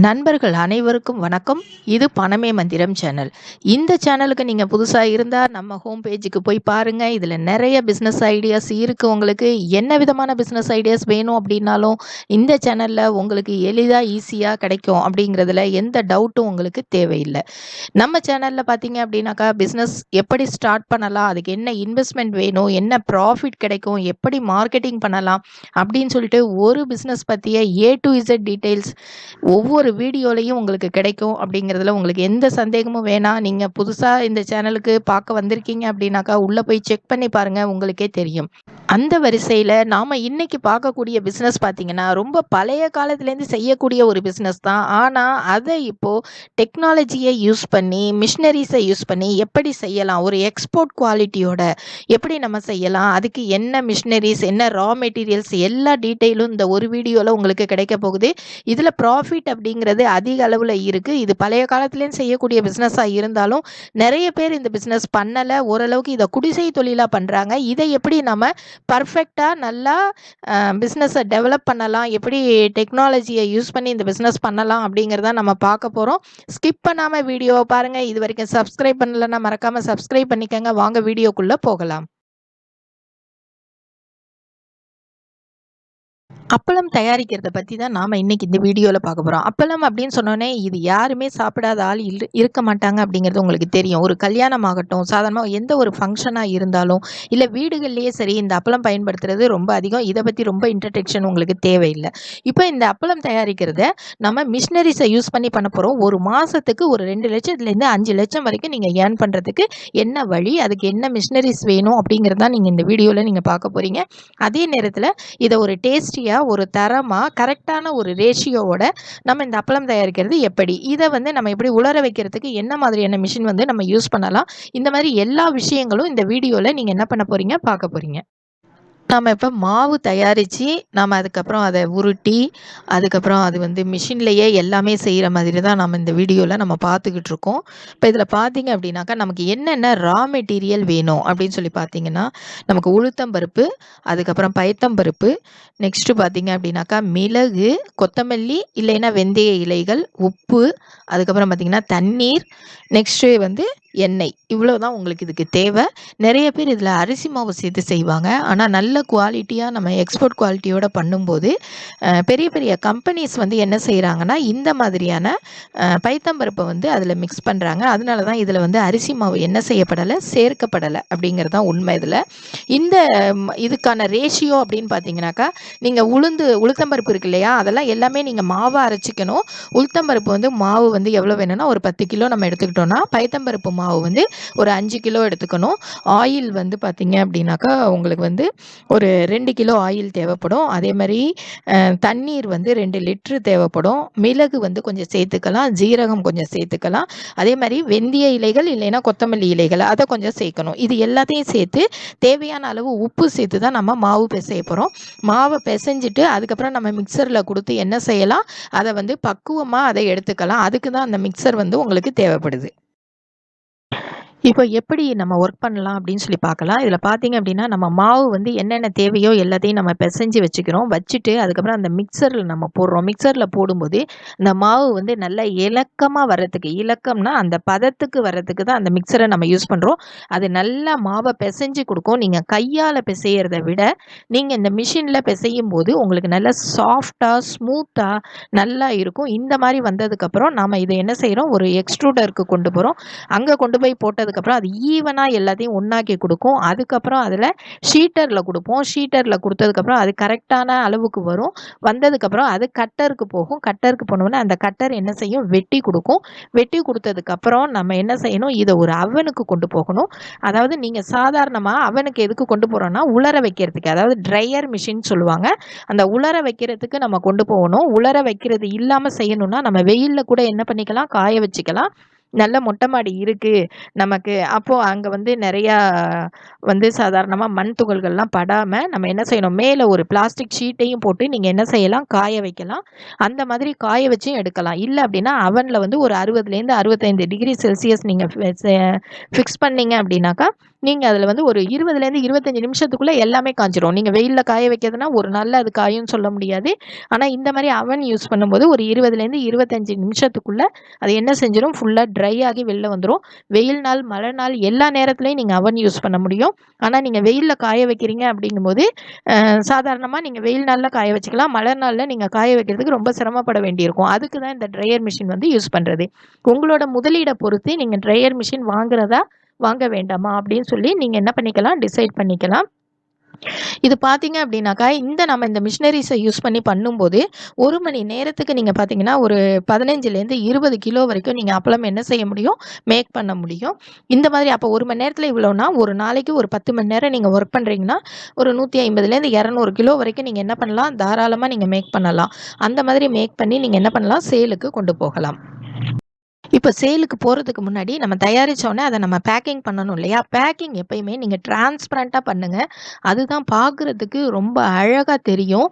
நண்பர்கள் அனைவருக்கும் வணக்கம். இது பணமே மந்திரம் சேனல். இந்த சேனலுக்கு நீங்கள் புதுசாக இருந்தால் நம்ம ஹோம் பேஜுக்கு போய் பாருங்கள். இதில் நிறைய பிஸ்னஸ் ஐடியாஸ் இருக்குது. உங்களுக்கு என்ன விதமான பிஸ்னஸ் ஐடியாஸ் வேணும் அப்படின்னாலும் இந்த சேனலில் உங்களுக்கு எளிதாக ஈஸியாக கிடைக்கும். அப்படிங்கிறதுல எந்த டவுட்டும் உங்களுக்கு தேவையில்லை. நம்ம சேனலில் பார்த்தீங்க அப்படின்னாக்கா பிஸ்னஸ் எப்படி ஸ்டார்ட் பண்ணலாம், அதுக்கு என்ன இன்வெஸ்ட்மெண்ட் வேணும், என்ன ப்ராஃபிட் கிடைக்கும், எப்படி மார்க்கெட்டிங் பண்ணலாம் அப்படின்னு சொல்லிட்டு ஒரு பிஸ்னஸ் பற்றிய A to Z டீட்டெயில்ஸ் ஒவ்வொரு வீடியோலையும் உங்களுக்கு கிடைக்கும். அப்படிங்கிறதுல உங்களுக்கு எந்த சந்தேகமும் வேணாம். நீங்கள் புதுசாக இந்த சேனலுக்கு பார்க்க வந்திருக்கீங்க அப்படின்னாக்கா உள்ளே போய் செக் பண்ணி பாருங்கள், உங்களுக்கே தெரியும். அந்த வரிசையில் நாம் இன்னைக்கு பார்க்கக்கூடிய பிஸ்னஸ் பார்த்தீங்கன்னா ரொம்ப பழைய காலத்துலேருந்து செய்யக்கூடிய ஒரு பிஸ்னஸ் தான். ஆனால் அதை இப்போது டெக்னாலஜியை யூஸ் பண்ணி மிஷினரிஸை யூஸ் பண்ணி எப்படி செய்யலாம், ஒரு எக்ஸ்போர்ட் குவாலிட்டியோட எப்படி நம்ம செய்யலாம், அதுக்கு என்ன மிஷினரிஸ், என்ன ரா மெட்டீரியல்ஸ், எல்லா டீட்டெயிலும் இந்த ஒரு வீடியோவில் உங்களுக்கு கிடைக்க போகுது. இதில் ப்ராஃபிட் அப்படிங்கிறது அதிக அளவில் இருக்குது. இது பழைய காலத்துலேருந்து செய்யக்கூடிய பிஸ்னஸாக இருந்தாலும் நிறைய பேர் இந்த பிஸ்னஸ் பண்ணலை, ஓரளவுக்கு இதை குடிசை தொழிலாக பண்ணுறாங்க. இதை எப்படி நம்ம பர்ஃபெக்டாக நல்லா பிஸ்னஸை டெவலப் பண்ணலாம், எப்படி டெக்னாலஜியை யூஸ் பண்ணி இந்த பிஸ்னஸ் பண்ணலாம் அப்படிங்கிறத நம்ம பார்க்க போகிறோம். ஸ்கிப் பண்ணாமல் வீடியோவை பாருங்கள். இது வரைக்கும் சப்ஸ்கிரைப் பண்ணலைன்னா மறக்காமல் சப்ஸ்கிரைப் பண்ணிக்கங்க. வாங்க வீடியோக்குள்ளே போகலாம். அப்பளம் தயாரிக்கிறத பற்றி தான் நாம் இன்றைக்கி இந்த வீடியோவில் பார்க்க போகிறோம். அப்பளம் அப்படின்னு சொன்னோன்னே இது யாருமே சாப்பிடாத ஆள் இருக்க மாட்டாங்க அப்படிங்கிறது உங்களுக்கு தெரியும். ஒரு கல்யாணம் ஆகட்டும், சாதாரணமாக எந்த ஒரு ஃபங்க்ஷனாக இருந்தாலும் இல்லை வீடுகள்லேயே சரி, இந்த அப்பளம் பயன்படுத்துறது ரொம்ப அதிகம். இதை பற்றி ரொம்ப இன்ட்ரடக்ஷன் உங்களுக்கு தேவையில்லை. இப்போ இந்த அப்பளம் தயாரிக்கிறத நம்ம மிஷினரிஸை யூஸ் பண்ணி பண்ண போகிறோம். ஒரு மாதத்துக்கு ஒரு 2 லட்சத்துலேருந்து 5 லட்சம் வரைக்கும் நீங்கள் ஏர்ன் பண்ணுறதுக்கு என்ன வழி, அதுக்கு என்ன மிஷினரிஸ் வேணும் அப்படிங்கிறதான் நீங்கள் இந்த வீடியோவில் நீங்கள் பார்க்க போகிறீங்க. அதே நேரத்தில் இதை ஒரு டேஸ்டியாக, ஒரு தரமாக, கரெக்டான ஒரு ரேஷியோவோட நம்ம இந்த அப்பளம் தயாரிக்கிறது எப்படி, இதை நம்ம எப்படி உலர வைக்கிறதுக்கு என்ன மாதிரியான மிஷின் நம்ம யூஸ் பண்ணலாம், இந்த மாதிரி எல்லா விஷயங்களும் இந்த வீடியோவில் நீங்கள் என்ன பண்ண போகிறீங்க, பார்க்க போகிறீங்க. நம்ம இப்போ மாவு தயாரித்து நம்ம அதுக்கப்புறம் அதை உருட்டி அதுக்கப்புறம் அது மிஷின்லேயே எல்லாமே செய்கிற மாதிரி தான் நம்ம இந்த வீடியோவில் நம்ம பார்த்துக்கிட்டு இருக்கோம். இப்போ இதில் பார்த்தீங்க அப்படின்னாக்கா நமக்கு என்னென்ன ரா மெட்டீரியல் வேணும் அப்படின்னு சொல்லி பார்த்தீங்கன்னா, நமக்கு உளுத்தம்பருப்பு, அதுக்கப்புறம் பயத்தம்பருப்பு, நெக்ஸ்ட்டு பார்த்தீங்க அப்படின்னாக்கா மிளகு, கொத்தமல்லி, இல்லைன்னா வெந்தய இலைகள், உப்பு, அதுக்கப்புறம் பார்த்திங்கன்னா தண்ணீர், நெக்ஸ்ட்டு எண்ணெய். இவ்வளோ தான் உங்களுக்கு இதுக்கு தேவை. நிறைய பேர் இதில் அரிசி மாவு சேர்த்து செய்வாங்க. ஆனால் நல்ல குவாலிட்டியாக நம்ம எக்ஸ்போர்ட் குவாலிட்டியோடு பண்ணும்போது பெரிய பெரிய கம்பெனிஸ் என்ன செய்கிறாங்கன்னா இந்த மாதிரியான பைத்தம்பருப்பை அதில் மிக்ஸ் பண்ணுறாங்க. அதனால தான் இதில் அரிசி மாவு என்ன செய்யப்படலை, சேர்க்கப்படலை அப்படிங்கிறது தான் உண்மை. இதில் இந்த இதுக்கான ரேஷியோ அப்படின்னு பார்த்தீங்கன்னாக்கா, நீங்கள் உளுத்தம்பருப்பு இருக்கு இல்லையா, அதெல்லாம் எல்லாமே நீங்கள் மாவை அரைச்சிக்கணும். உளுத்தம்பருப்பு மாவு எவ்வளோ வேணும்னா ஒரு 10 கிலோ நம்ம எடுத்துக்கிட்டோன்னா, பயத்தம்பருப்பு மாவு ஒரு 5 கிலோ எடுத்துக்கணும். ஆயில் பார்த்தீங்க அப்படின்னாக்கா உங்களுக்கு ஒரு 2 கிலோ ஆயில் தேவைப்படும். அதே மாதிரி தண்ணீர் 2 லிட்டரு தேவைப்படும். மிளகு கொஞ்சம் சேர்த்துக்கலாம், ஜீரகம் கொஞ்சம் சேர்த்துக்கலாம். அதே மாதிரி வெந்தய இலைகள் இல்லைன்னா கொத்தமல்லி இலைகள் அதை கொஞ்சம் சேர்க்கணும். இது எல்லாத்தையும் சேர்த்து தேவையான அளவு உப்பு சேர்த்து தான் நம்ம மாவு பிசைய போகிறோம். மாவை பிசைஞ்சிட்டு அதுக்கப்புறம் நம்ம மிக்சரில் கொடுத்து என்ன செய்யலாம், அதை பக்குவமாக அதை எடுத்துக்கலாம். அதுக்கு தான் அந்த மிக்சர் உங்களுக்கு தேவைப்படுது. இப்போ எப்படி நம்ம ஒர்க் பண்ணலாம் அப்படின்னு சொல்லி பார்க்கலாம். இதில் பார்த்தீங்க அப்படின்னா நம்ம மாவு என்னென்ன தேவையோ எல்லாத்தையும் நம்ம பிசைஞ்சு வச்சுக்கிறோம். வச்சுட்டு அதுக்கப்புறம் அந்த மிக்சரில் நம்ம போடுறோம். மிக்சரில் போடும்போது இந்த மாவு நல்லா இலக்கமாக வர்றதுக்கு, இலக்கம்னா அந்த பதத்துக்கு வர்றதுக்கு தான் அந்த மிக்சரை நம்ம யூஸ் பண்ணுறோம். அது நல்லா மாவை பிசைஞ்சு கொடுக்கும். நீங்கள் கையால் பிசைகிறத விட நீங்கள் இந்த மிஷினில் பிசையும் போது உங்களுக்கு நல்லா சாஃப்டாக ஸ்மூத்தாக நல்லா இருக்கும். இந்த மாதிரி வந்ததுக்கப்புறம் நாம் இதை என்ன செய்கிறோம், ஒரு எக்ஸ்ட்ரூடருக்கு கொண்டு போகிறோம். அங்கே கொண்டு போய் போட்டதுக்கப்புறம் அது ஈவனாக எல்லாத்தையும் ஒன்றாக்கி கொடுக்கும். அதுக்கப்புறம் அதில் ஷீட்டரில் கொடுப்போம். ஷீட்டரில் கொடுத்ததுக்கப்புறம் அது கரெக்டான அளவுக்கு வரும். வந்ததுக்கப்புறம் அது கட்டருக்கு போகும். கட்டருக்கு போனோம்னா அந்த கட்டர் என்ன செய்யும், வெட்டி கொடுக்கும். வெட்டி கொடுத்ததுக்கப்புறம் நம்ம என்ன செய்யணும், இதை ஒரு அவனுக்கு கொண்டு போகணும். அதாவது நீங்கள் சாதாரணமாக அவனுக்கு எதுக்கு கொண்டு போகிறோன்னா, உலர வைக்கிறதுக்கு, அதாவது ட்ரையர் மிஷின் சொல்லுவாங்க. அந்த உலர வைக்கிறதுக்கு நம்ம கொண்டு போகணும். உலர வைக்கிறது இல்லாமல் செய்யணும்னா நம்ம வெயிலில் கூட என்ன பண்ணிக்கலாம், காய வச்சுக்கலாம். நல்ல மொட்டை மாடி இருக்குது நமக்கு, அப்போது அங்கே நிறையா சாதாரணமாக மண் துகள்கள்லாம் படாமல் நம்ம என்ன செய்யணும், மேலே ஒரு பிளாஸ்டிக் ஷீட்டையும் போட்டு நீங்கள் என்ன செய்யலாம், காய வைக்கலாம். அந்த மாதிரி காய வச்சும் எடுக்கலாம். இல்லை அப்படின்னா அவனில் ஒரு 60லேருந்து 65 டிகிரி செல்சியஸ் நீங்கள் ஃபிக்ஸ் பண்ணிங்க அப்படின்னாக்கா நீங்கள் அதில் வந்து ஒரு 20லேருந்து 25 நிமிஷத்துக்குள்ளே எல்லாமே காஞ்சிரும். நீங்கள் வெயிலில் காய வைக்கிறதுனா ஒரு நாளில் அது காயும்னு சொல்ல முடியாது. ஆனால் இந்த மாதிரி அவன் யூஸ் பண்ணும்போது ஒரு 20லேருந்து 25 நிமிஷத்துக்குள்ளே அது என்ன செஞ்சிடும், ஃபுல்லாக ட்ரை ஆகி வெளில வந்துடும். வெயில் நாள், மழை நாள் எல்லா நேரத்துலையும் நீங்கள் அவன் யூஸ் பண்ண முடியும். ஆனால் நீங்கள் வெயிலில் காய வைக்கிறீங்க அப்படிங்கும்போது சாதாரணமாக நீங்கள் வெயில் நாளில் காய வச்சுக்கலாம். மழை நாளில் நீங்கள் காய வைக்கிறதுக்கு ரொம்ப சிரமப்பட வேண்டியிருக்கும். அதுக்கு தான் இந்த ட்ரையர் மிஷின் வந்து யூஸ் பண்ணுறது. உங்களோட முதலீடை பொறுத்து நீங்கள் ட்ரையர் மிஷின் வாங்குறதா வாங்க வேண்டாமா அப்படின்னு சொல்லி நீங்கள் என்ன பண்ணிக்கலாம், டிசைட் பண்ணிக்கலாம். இது பார்த்தீங்க அப்படின்னாக்கா நம்ம இந்த மிஷினரிஸை யூஸ் பண்ணி பண்ணும்போது 1 மணி நேரத்துக்கு நீங்கள் பார்த்தீங்கன்னா ஒரு 15லேருந்து 20 கிலோ வரைக்கும் நீங்கள் அப்பளம் என்ன செய்ய முடியும், மேக் பண்ண முடியும். இந்த மாதிரி அப்போ 1 மணி நேரத்தில் இவ்வளோனா ஒரு நாளைக்கு ஒரு 10 மணி நேரம் நீங்கள் ஒர்க் பண்ணுறீங்கன்னா ஒரு 150லேருந்து 200 கிலோ வரைக்கும் நீங்கள் என்ன பண்ணலாம், தாராளமாக நீங்கள் மேக் பண்ணலாம். அந்த மாதிரி மேக் பண்ணி நீங்கள் என்ன பண்ணலாம், சேலுக்கு கொண்டு போகலாம். இப்போ சேலுக்கு போகிறதுக்கு முன்னாடி நம்ம தயாரித்தோடனே அதை நம்ம பேக்கிங் பண்ணணும் இல்லையா? பேக்கிங் எப்பயுமே நீங்கள் டிரான்ஸ்பரண்ட்டாக பண்ணுங்கள். அதுதான் பார்க்குறதுக்கு ரொம்ப அழகாக தெரியும்.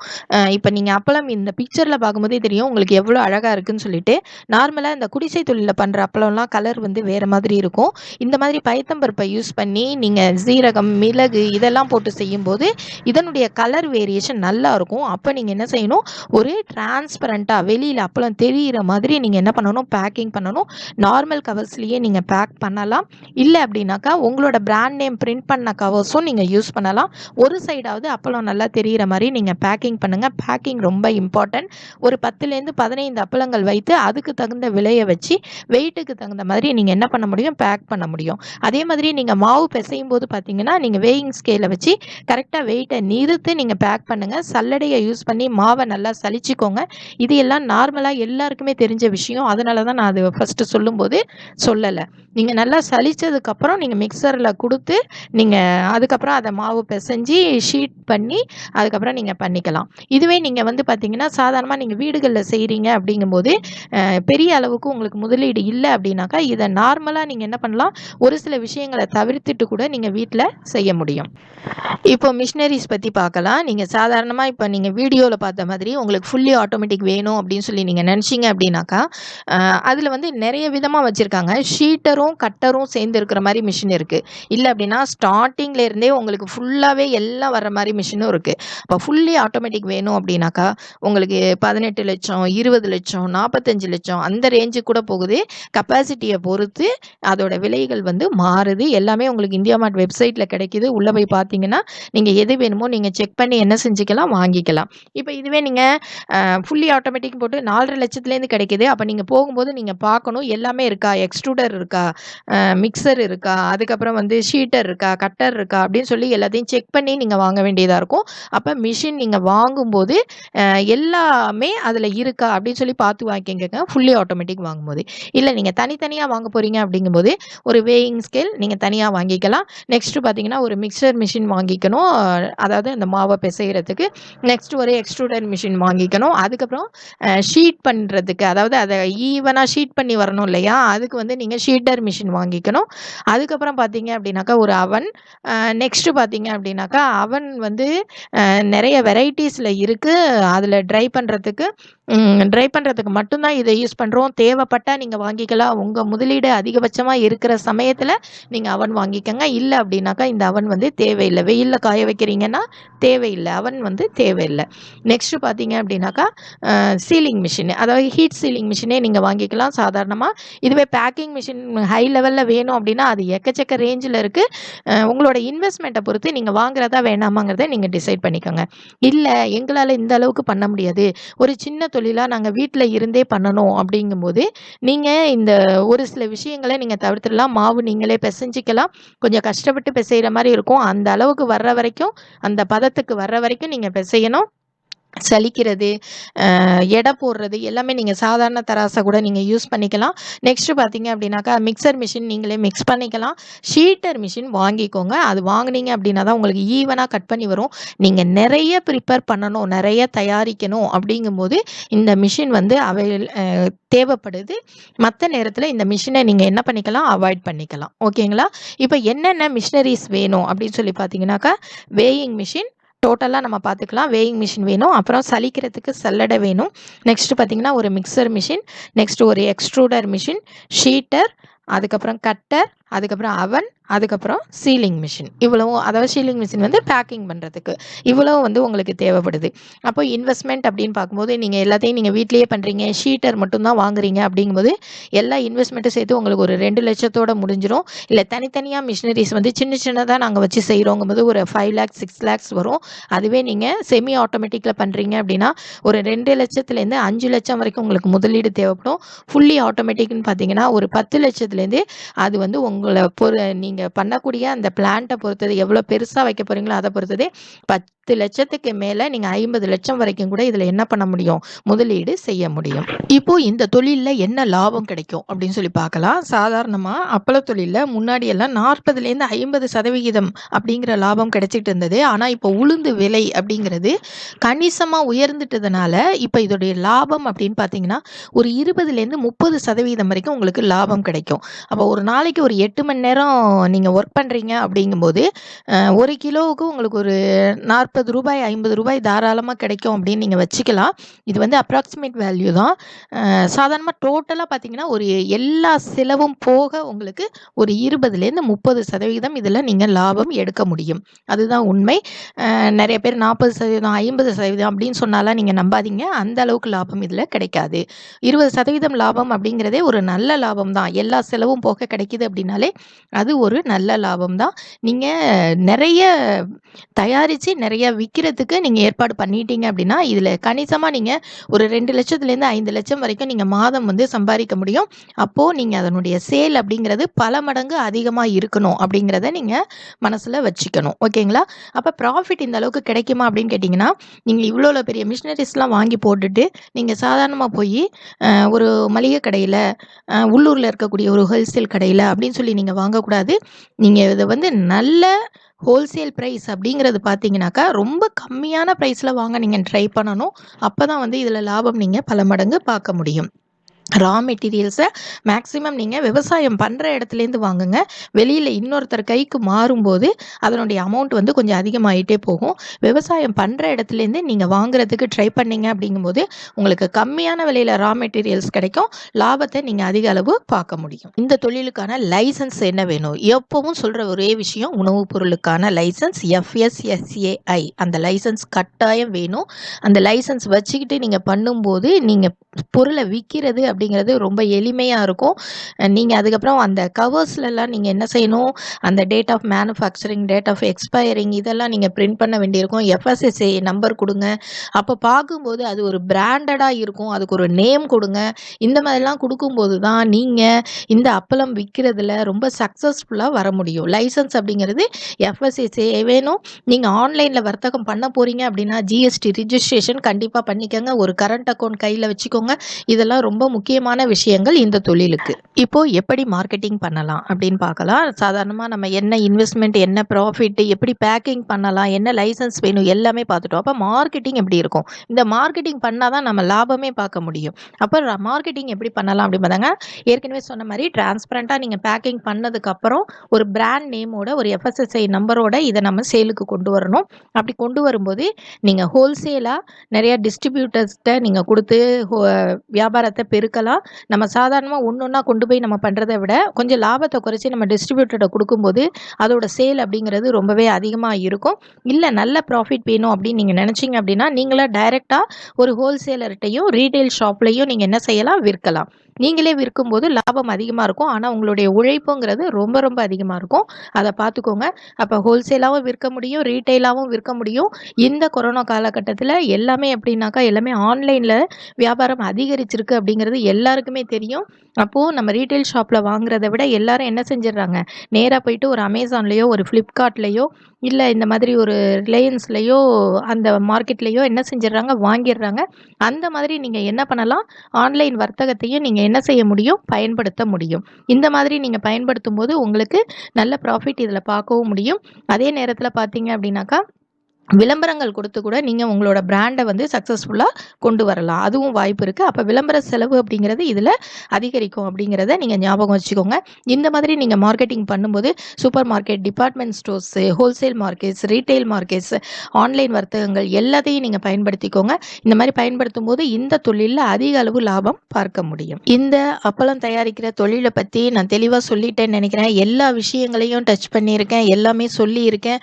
இப்போ நீங்கள் அப்பளம் இந்த பிக்சரில் பார்க்கும்போதே தெரியும் உங்களுக்கு எவ்வளோ அழகாக இருக்குதுன்னு சொல்லிட்டு. நார்மலாக இந்த குடிசை தொழிலில் பண்ணுற அப்பளம்லாம் கலர் வந்து வேறு மாதிரி இருக்கும். இந்த மாதிரி பயத்தம்பருப்பை யூஸ் பண்ணி நீங்கள் சீரகம், மிளகு இதெல்லாம் போட்டு செய்யும்போது இதனுடைய கலர் வேரியேஷன் நல்லா இருக்கும். அப்போ நீங்கள் என்ன செய்யணும், ஒரு டிரான்ஸ்பரண்ட்டாக வெளியில் அப்பளம் தெரிகிற மாதிரி நீங்கள் என்ன பண்ணணும், பேக்கிங் பண்ணணும். நார்மல் கவர்ஸ்லேயே நீங்கள் பேக் பண்ணலாம். இல்லை அப்படின்னாக்கா உங்களோட பிராண்ட் நேம் பிரிண்ட் பண்ண கவர்ஸும் நீங்கள் யூஸ் பண்ணலாம். ஒரு சைடாவது அப்பளம் நல்லா தெரிகிற மாதிரி நீங்கள் பேக்கிங் பண்ணுங்கள். பேக்கிங் ரொம்ப இம்பார்ட்டன்ட். ஒரு 10லேருந்து 15 அப்பளங்கள் வைத்து அதுக்கு தகுந்த விலையை வச்சு வெயிட்டுக்கு தகுந்த மாதிரி நீங்கள் என்ன பண்ண முடியும், பேக் பண்ண முடியும். அதே மாதிரி நீங்கள் மாவு பிசையும் போது பார்த்தீங்கன்னா நீங்கள் வேயிங் ஸ்கேலை வச்சு கரெக்டாக வெயிட்டை நிறுத்து நீங்கள் பேக் பண்ணுங்கள். சல்லடையை யூஸ் பண்ணி மாவை நல்லா சலிச்சிக்கோங்க. இது எல்லாம் நார்மலாக எல்லாருக்குமே தெரிஞ்ச விஷயம். அதனால தான் நான் அது ஃபஸ்ட்டு சொல்லும்போது சொல்லலை. நீங்கள் நல்லா சலிச்சதுக்கப்புறம் நீங்கள் மிக்சரில் கொடுத்து நீங்கள் அதுக்கப்புறம் அதை மாவு பிசைஞ்சு ஷீட் பண்ணி அதுக்கப்புறம் நீங்கள் பண்ணிக்கலாம். இதுவே நீங்கள் வந்து பார்த்தீங்கன்னா சாதாரணமாக நீங்கள் வீடுகளில் செய்கிறீங்க அப்படிங்கும்போது பெரிய அளவுக்கு உங்களுக்கு முதலீடு இல்லை அப்படின்னாக்கா இதை நார்மலாக நீங்கள் என்ன பண்ணலாம், ஒரு சில விஷயங்களை தவிர்த்துட்டு கூட நீங்கள் வீட்டில் செய்ய முடியும். இப்போ மிஷினரிஸ் பற்றி பார்க்கலாம். நீங்கள் சாதாரணமாக இப்போ நீங்கள் வீடியோவில் பார்த்த மாதிரி உங்களுக்கு ஃபுல்லி ஆட்டோமேட்டிக் வேணும் அப்படின்னு சொல்லி நீங்கள் நினச்சிங்க அப்படின்னாக்கா அதில் வந்து நிறைய விதமாக வச்சுருக்காங்க. ஷீட்டரும் கட்டரும் சேர்ந்து இருக்கிற மாதிரி மிஷின் இருக்குது. இல்லை அப்படின்னா ஸ்டார்டிங்லேருந்தே உங்களுக்கு ஃபுல்லாகவே எல்லாம் வர்ற மாதிரி மிஷினும் இருக்குது. இப்போ ஃபுல்லி ஆட்டோமேட்டிக் வேணும் அப்படின்னாக்கா உங்களுக்கு 18 லட்சம், 20 லட்சம், 45 லட்சம் அந்த ரேஞ்சு கூட போகுது. கெப்பாசிட்டியை பொறுத்து அதோட விலைகள் வந்து மாறுது. எல்லாமே உங்களுக்கு இந்தியா மார்ட் வெப்சைட்டில் கிடைக்கிது. உள்ளே போய் பார்த்தீங்கன்னா நீங்கள் எது வேணுமோ நீங்கள் செக் பண்ணி என்ன செஞ்சுக்கலாம், வாங்கிக்கலாம். இப்போ இதுவே நீங்கள் ஃபுல்லி ஆட்டோமேட்டிக் போட்டு 4.5 லட்சத்துலேருந்து கிடைக்கிது. அப்போ நீங்கள் போகும்போது நீங்கள் பார்க்கணும் எல்லாமே இருக்கா, எக்ஸ்ட்ரூடர் இருக்கா, மிக்சர் இருக்கா, அதுக்கப்புறம் வந்து ஷீட்டர் இருக்கா, கட்டர் இருக்கா அப்படின்னு சொல்லி எல்லாத்தையும் செக் பண்ணி நீங்கள் வாங்க வேண்டியதாக இருக்கும். அப்போ மிஷின் நீங்கள் வாங்கும்போது எல்லாமே அதில் இருக்கா அப்படின்னு சொல்லி பார்த்து வாங்கிக்கங்க ஃபுல்லி ஆட்டோமேட்டிக் வாங்கும்போது. இல்லை நீங்கள் தனித்தனியாக வாங்க போகிறீங்க அப்படிங்கும்போது ஒரு வேயிங் ஸ்கேல் நீங்கள் தனியாக வாங்கிக்கலாம். நெக்ஸ்ட்டு பார்த்தீங்கன்னா ஒரு மிக்சர் மிஷின் வாங்கிக்கணும், அதாவது அந்த மாவை பிசைகிறதுக்கு. நெக்ஸ்ட் ஒரு எக்ஸ்ட்ரூடர் மிஷின் வாங்கிக்கணும். அதுக்கப்புறம் ஷீட் பண்ணுறதுக்கு, அதாவது அதை ஈவனாக ஷீட் பண்ணி வரணும் இல்லையா, அதுக்கு வந்து நீங்கள் ஷீட்டர் மிஷின் வாங்கிக்கணும். அதுக்கப்புறம் பார்த்தீங்க அப்படின்னாக்கா ஒரு அவன். நெக்ஸ்ட்டு பார்த்தீங்க அப்படின்னாக்கா அவன் வந்து நிறைய வெரைட்டிஸில் இருக்குது. அதில் ட்ரை பண்ணுறதுக்கு மட்டும்தான் இதை யூஸ் பண்ணுறோம். தேவைப்பட்டால் நீங்கள் வாங்கிக்கலாம். உங்கள் முதலீடு அதிகபட்சமாக இருக்கிற சமயத்தில் நீங்கள் அவன் வாங்கிக்கோங்க. இல்லை அப்படின்னாக்கா இந்த அவன் வந்து தேவையில்லை. வெயிலில் காய வைக்கிறீங்கன்னா தேவையில்லை, அவன் வந்து தேவையில்லை. நெக்ஸ்ட்டு பார்த்தீங்க அப்படின்னாக்கா சீலிங் மிஷின், அதாவது ஹீட் சீலிங் மிஷினே நீங்கள் வாங்கிக்கலாம் சாதாரணமாக. இதுவே பேக்கிங் மிஷின் ஹை லெவலில் வேணும் அப்படின்னா அது எக்கச்சக்க ரேஞ்சில் இருக்குது. உங்களோட இன்வெஸ்ட்மெண்ட்டை பொறுத்து நீங்கள் வாங்குறதா வேணாமாங்கிறத நீங்கள் டிசைட் பண்ணிக்கோங்க. இல்லை எங்களால் இந்த அளவுக்கு பண்ண முடியாது, ஒரு சின்ன தொழிலாக நாங்கள் வீட்டில் இருந்தே பண்ணணும் அப்படிங்கும்போது நீங்கள் இந்த ஒரு சில விஷயங்களை நீங்கள் தவிர்த்துடலாம். மாவு நீங்களே பிசைஞ்சிக்கலாம். கொஞ்சம் கஷ்டப்பட்டு பிசைகிற மாதிரி இருக்கும். அந்த அளவுக்கு வர்ற வரைக்கும், அந்த பதத்துக்கு வர்ற வரைக்கும் நீங்கள் பிசையணும். சலிக்கிறது, எடை போடுறது எல்லாமே நீங்கள் சாதாரண தராசை கூட நீங்கள் யூஸ் பண்ணிக்கலாம். நெக்ஸ்ட்டு பார்த்தீங்க அப்படின்னாக்கா மிக்சர் மிஷின் நீங்களே மிக்ஸ் பண்ணிக்கலாம். ஷீட்டர் மிஷின் வாங்கிக்கோங்க. அது வாங்கினீங்க அப்படின்னா தான் உங்களுக்கு ஈவனாக கட் பண்ணி வரும். நீங்கள் நிறைய ப்ரிப்பேர் பண்ணணும், நிறைய தயாரிக்கணும் அப்படிங்கும்போது இந்த மிஷின் வந்து தேவைப்படுது. மற்ற நேரத்தில் இந்த மிஷினை நீங்கள் என்ன பண்ணிக்கலாம், அவாய்ட் பண்ணிக்கலாம். ஓகேங்களா? இப்போ என்னென்ன மிஷினரிஸ் வேணும் அப்படின்னு சொல்லி பார்த்தீங்கன்னாக்கா வேயிங் மிஷின் டோட்டலாக நம்ம பார்த்துக்கலாம். வேயிங் மிஷின் வேணும், அப்புறம் சலிக்கிறதுக்கு சல்லடை வேணும். நெக்ஸ்ட்டு பார்த்திங்கன்னா ஒரு மிக்சர் மிஷின், நெக்ஸ்ட்டு ஒரு எக்ஸ்ட்ரூடர் மிஷின், ஷீட்டர், அதுக்கப்புறம் கட்டர், அதுக்கப்புறம் அவன், அதுக்கப்புறம் சீலிங் மிஷின். இவ்வளவும், அதாவது சீலிங் மிஷின் வந்து பேக்கிங் பண்ணுறதுக்கு இவ்வளோ வந்து உங்களுக்கு தேவைப்படுது. அப்போ இன்வெஸ்ட்மெண்ட் அப்படின்னு பார்க்கும்போது நீங்கள் எல்லாத்தையும் நீங்கள் வீட்லேயே பண்ணுறீங்க, ஷீட்டர் மட்டும்தான் வாங்குறீங்க அப்படிங்கும்போது எல்லா இன்வெஸ்ட்மெண்ட்டும் சேர்த்து உங்களுக்கு ஒரு 2 லட்சத்தோட முடிஞ்சிடும். இல்லை தனித்தனியாக மிஷினரிஸ் வந்து சின்ன சின்னதாக நாங்கள் வச்சு செய்கிறோங்கும்போது ஒரு 5 lakhs 6 lakhs வரும். அதுவே நீங்கள் செமி ஆட்டோமேட்டிக்கில் பண்ணுறீங்க அப்படின்னா ஒரு 2 லட்சத்துலேருந்து 5 லட்சம் வரைக்கும் உங்களுக்கு முதலீடு தேவைப்படும். ஃபுல்லி ஆட்டோமேட்டிக்னு பார்த்தீங்கன்னா ஒரு 10 லட்சத்துலேருந்து அது வந்து உங்களை நீங்கள் பண்ணக்கூடிய அந்த பிளான்ட்டை பொறுத்தது, எவ்வளோ பெருசாக வைக்க போகிறீங்களோ அதை பொறுத்தது. 10 லட்சத்துக்கு மேலே நீங்கள் 50 லட்சம் வரைக்கும் கூட இதில் என்ன பண்ண முடியும், முதலீடு செய்ய முடியும். இப்போ இந்த தொழிலில் என்ன லாபம் கிடைக்கும் அப்படின்னு சொல்லி பார்க்கலாம். சாதாரணமாக அப்பள தொழிலில் முன்னாடி எல்லாம் 40லேருந்து 50% அப்படிங்கிற லாபம் கிடைச்சிட்டு இருந்தது. ஆனால் இப்போ உளுந்து விலை அப்படிங்கிறது கணிசமாக உயர்ந்துட்டதுனால இப்போ இதோடைய லாபம் அப்படின்னு பார்த்தீங்கன்னா ஒரு 20லேருந்து 30% வரைக்கும் உங்களுக்கு லாபம் கிடைக்கும். அப்போ ஒரு நாளைக்கு ஒரு 8 மணி நேரம் நீங்கள் ஒர்க் பண்ணுறீங்க அப்படிங்கும்போது 1 கிலோவுக்கு உங்களுக்கு ஒரு ₹40 ₹50 தாராளமாக கிடைக்கும் அப்படின்னு நீங்கள் வச்சுக்கலாம். இது வந்து அப்ராக்சிமேட் வேல்யூ தான். சாதாரணமாக டோட்டலாக பார்த்தீங்கன்னா ஒரு எல்லா செலவும் போக உங்களுக்கு ஒரு 20லேருந்து 30% இதில் நீங்கள் லாபம் எடுக்க முடியும். அதுதான் உண்மை. நிறைய பேர் 40% 50% அப்படின்னு சொன்னாலாம் நீங்கள் நம்பாதீங்க. அந்த அளவுக்கு லாபம் இதில் கிடைக்காது. 20% லாபம் அப்படிங்கிறதே ஒரு நல்ல லாபம் தான். எல்லா செலவும் போக கிடைக்கிது அப்படின்னாலே அது ஒரு நல்ல லாபம் தான். நீங்கள் நிறைய தயாரித்து நிறைய விற்கிறதுக்கு நீங்கள் ஏற்பாடு பண்ணிட்டீங்க அப்படின்னா இதில் கணிசமாக நீங்கள் ஒரு 2 லட்சத்துலேருந்து 5 லட்சம் வரைக்கும் நீங்கள் மாதம் வந்து சம்பாதிக்க முடியும். அப்போது நீங்கள் அதனுடைய சேல் அப்படிங்கிறது பல மடங்கு அதிகமாக இருக்கணும் அப்படிங்கிறத நீங்கள் மனசில் வச்சுக்கணும். ஓகேங்களா? அப்போ ப்ராஃபிட் இந்த அளவுக்கு கிடைக்குமா அப்படின்னு கேட்டிங்கன்னா நீங்கள் இவ்வளோ பெரிய மிஷினரிஸ்லாம் வாங்கி போட்டுட்டு நீங்கள் சாதாரணமாக போய் ஒரு மளிகை கடையில், உள்ளூரில் இருக்கக்கூடிய ஒரு ஹோல்சேல் கடையில் அப்படின்னு சொல்லி நீங்கள் வாங்கக்கூடாது. நீங்கள் இதை வந்து நல்ல ஹோல்சேல் ப்ரைஸ் அப்படிங்கிறது பார்த்தீங்கன்னாக்கா ரொம்ப கம்மியான ப்ரைஸில் வாங்க நீங்கள் ட்ரை பண்ணணும். அப்போ தான் வந்து இதில் லாபம் நீங்கள் பல மடங்கு பார்க்க முடியும். ரா மெட்டீரியல்ஸை மேக்ஸிமம் நீங்கள் விவசாயம் பண்ணுற இடத்துலேருந்து வாங்குங்க. வெளியில் இன்னொருத்தர் கைக்கு மாறும்போது அதனுடைய அமௌண்ட் வந்து கொஞ்சம் அதிகமாகிட்டே போகும். விவசாயம் பண்ணுற இடத்துலேருந்து நீங்கள் வாங்குறதுக்கு ட்ரை பண்ணிங்க அப்படிங்கும்போது உங்களுக்கு கம்மியான விலையில் ரா மெட்டீரியல்ஸ் கிடைக்கும். லாபத்தை நீங்கள் அதிக அளவு பார்க்க முடியும். இந்த தொழிலுக்கான லைசன்ஸ் என்ன வேணும்? எப்பவும் சொல்கிற ஒரே விஷயம், உணவுப் பொருளுக்கான லைசன்ஸ் FSSAI அந்த லைசன்ஸ் கட்டாயம் வேணும். அந்த லைசன்ஸ் வச்சுக்கிட்டு நீங்கள் பண்ணும்போது நீங்கள் பொருளை விற்கிறது அப்படிங்கிறது ரொம்ப எளிமையாக இருக்கும். நீங்கள் அதுக்கப்புறம் அந்த கவர்ஸ்லலாம் நீங்கள் என்ன செய்யணும், அந்த date of manufacturing, date of expiring இதெல்லாம் நீங்கள் பிரிண்ட் பண்ண வேண்டியிருக்கும். FSSAI நம்பர் கொடுங்க. அப்போ பார்க்கும்போது அது ஒரு பிராண்டடாக இருக்கும். அதுக்கு ஒரு நேம் கொடுங்க. இந்த மாதிரிலாம் கொடுக்கும்போது தான் நீங்கள் இந்த அப்பளம் விற்கிறதுல ரொம்ப சக்ஸஸ்ஃபுல்லாக வர முடியும். லைசன்ஸ் அப்படிங்கிறது FSSAI வேணும். நீங்கள் ஆன்லைனில் வர்த்தகம் பண்ண போகிறீங்க அப்படின்னா GST ரிஜிஸ்ட்ரேஷன் கண்டிப்பாக பண்ணிக்கோங்க. ஒரு கரண்ட் அக்கௌண்ட் கையில் வச்சுக்கோங்க. இதெல்லாம் ரொம்ப முக்கியமான விஷயங்கள் இந்த தொழிலுக்கு. இப்போ எப்படி மார்க்கெட்டிங் பண்ணலாம் அப்படின்னு பார்க்கலாம். சாதாரணமாக நம்ம என்ன இன்வெஸ்ட்மெண்ட், என்ன ப்ராஃபிட், எப்படி பேக்கிங் பண்ணலாம், என்ன லைசன்ஸ் வேணும் எல்லாமே பார்த்துட்டோம். அப்போ மார்க்கெட்டிங் எப்படி இருக்கும்? இந்த மார்க்கெட்டிங் பண்ணால் தான் நம்ம லாபமே பார்க்க முடியும். அப்போ மார்க்கெட்டிங் எப்படி பண்ணலாம் அப்படின்னு பார்த்தாங்க, ஏற்கனவே சொன்ன மாதிரி டிரான்ஸ்பரண்ட்டாக நீங்கள் பேக்கிங் பண்ணதுக்கப்புறம் ஒரு பிராண்ட் நேமோட, ஒரு FSSAI நம்பரோட இதை நம்ம சேலுக்கு கொண்டு வரணும். அப்படி கொண்டு வரும்போது நீங்கள் ஹோல்சேலாக நிறையா டிஸ்ட்ரிபியூட்டர்ஸ்கிட்ட நீங்கள் கொடுத்து வியாபாரத்தை பெருக்கலாம். நம்ம சாதாரணமாக ஒன்றா கொண்டு போய் நம்ம பண்ணுறதை விட கொஞ்சம் லாபத்தை குறைச்சி நம்ம டிஸ்ட்ரிபியூட்டர்கிட்ட கொடுக்கும்போது அதோட சேல் அப்படிங்கிறது ரொம்பவே அதிகமாக இருக்கும். இல்லை நல்ல ப்ராஃபிட் வேணும் அப்படின்னு நீங்கள் நினச்சிங்க அப்படின்னா நீங்களே டைரெக்டாக ஒரு ஹோல்சேலர்கிட்டையும் ரீட்டைல் ஷாப்லையும் நீங்கள் என்ன செய்யலாம், விற்கலாம். நீங்களே விற்கும்போது லாபம் அதிகமாக இருக்கும். ஆனால் உங்களுடைய உழைப்புங்கிறது ரொம்ப ரொம்ப அதிகமாக இருக்கும். அதை பார்த்துக்கோங்க. அப்போ ஹோல்சேலாகவும் விற்க முடியும், ரீட்டைலாகவும் விற்க முடியும். இந்த கொரோனா காலகட்டத்தில் எல்லாமே எப்படின்னாக்கா எல்லாமே ஆன்லைனில் வியாபாரம் அதிகரிச்சிருக்கு அப்படிங்கிறது எல்லாருக்குமே தெரியும். அப்போது நம்ம ரீட்டைல் ஷாப்பில் வாங்குறத விட எல்லாரும் என்ன செஞ்சிடறாங்க, நேராக போயிட்டு ஒரு அமேசான்லேயோ ஒரு ஃப்ளிப்கார்ட்லேயோ இல்லை இந்த மாதிரி ஒரு ரிலையன்ஸ்லேயோ அந்த மார்க்கெட்லேயோ என்ன செஞ்சிடறாங்க, வாங்கிடுறாங்க. அந்த மாதிரி நீங்கள் என்ன பண்ணலாம், ஆன்லைன் வர்த்தகத்தையும் நீங்கள் என்ன செய்ய முடியும், பயன்படுத்த முடியும். இந்த மாதிரி நீங்கள் பயன்படுத்தும் போது உங்களுக்கு நல்ல ப்ராஃபிட் இதில் பார்க்கவும் முடியும். அதே நேரத்தில் பார்த்தீங்க அப்படின்னாக்கா விளம்பரங்கள் கொடுத்து கூட நீங்கள் உங்களோட பிராண்டை வந்து சக்ஸஸ்ஃபுல்லாக கொண்டு வரலாம். அதுவும் வாய்ப்பு இருக்குது. அப்போ விளம்பர செலவு அப்படிங்கிறது இதில் அதிகரிக்கும் அப்படிங்கிறத நீங்கள் ஞாபகம் வச்சுக்கோங்க. இந்த மாதிரி நீங்கள் மார்க்கெட்டிங் பண்ணும்போது super market, department stores, wholesale markets, retail markets, online வர்த்தகங்கள் எல்லாத்தையும் நீங்கள் பயன்படுத்திக்கோங்க. இந்த மாதிரி பயன்படுத்தும் போது இந்த தொழிலில் அதிக அளவு லாபம் பார்க்க முடியும். இந்த அப்பளம் தயாரிக்கிற தொழிலை பற்றி நான் தெளிவாக சொல்லிட்டேன்னு நினைக்கிறேன். எல்லா விஷயங்களையும் டச் பண்ணியிருக்கேன், எல்லாமே சொல்லியிருக்கேன்.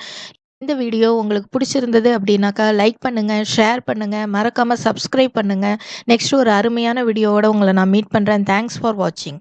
இந்த வீடியோ உங்களுக்கு பிடிச்சிருந்தது அப்படின்னாக்கா லைக் பண்ணுங்கள், ஷேர் பண்ணுங்கள், மறக்காமல் சப்ஸ்கிரைப் பண்ணுங்கள். நெக்ஸ்ட் ஒரு அருமையான வீடியோவோட உங்களை நான் மீட் பண்ணுறேன். தேங்க்ஸ் ஃபார் வாட்சிங்.